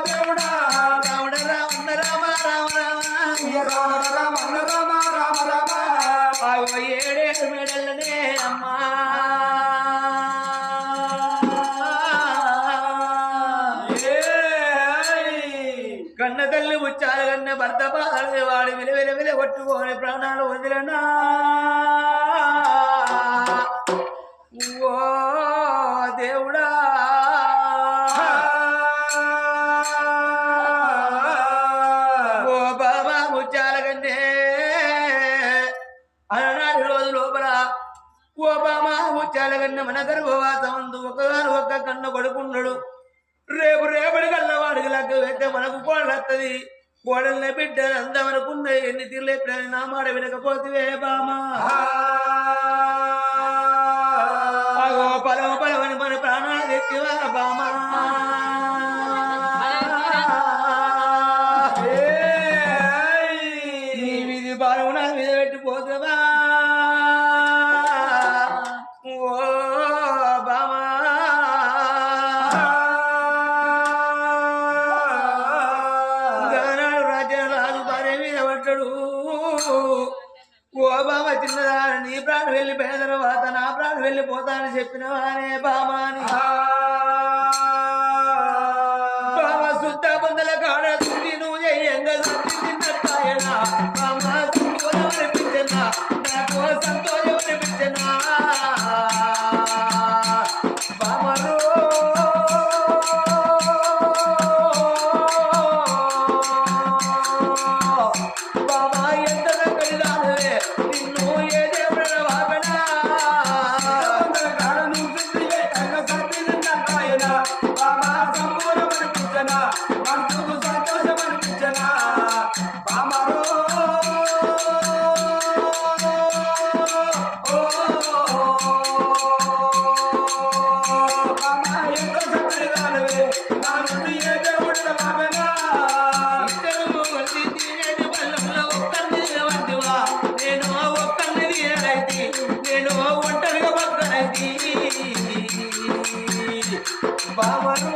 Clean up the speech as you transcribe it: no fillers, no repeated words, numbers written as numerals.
దేవుడా రావణ రామ రామ రామ రామ ఏడేడు మెడలనే అమ్మా కన్న తల్లి ఉచ్చారు కన్న భర్త పాదాలు వాడి విలువెల కొట్టుకోని ప్రాణాలు వదిలనా ఓ దేవుడా ఓ బాబా ఉచ్చాల కన్నే అలనాటి రోజు లోపల ఓ బాబా ఉచ్చాల కన్న మన గర్భవాసమందు ఒక్క కన్న కొడుకున్నాడు రేపటి కల్లా వాడికి లెక్క వెళ్తే మనకు కోడలు వస్తుంది కోడల్ని బిడ్డలు అందమనుకున్న ఎన్ని తీర్లే నా మాట వినకపోతే బామా పలమని మన ప్రాణాలు తెచ్చివా బామా నీ విధి బాలము నా మీద పెట్టిపోతావా ఓ బామా ఓ బామ చిన్నదా నీ ప్రాణం వెళ్ళిపోయిన తర్వాత నా ప్రాణం వెళ్ళిపోతానని చెప్పినవానే బామాని బామ శుద్ధ పొందల కాడ శుద్ధి నువ్వు చేయంగా చిన్నట్టాయనా బామ సంతోషం అనిపించనా నాకు సంతోషం అనిపించనా బామరు నేను ఒంటరిగా పక్కనైతే బామరు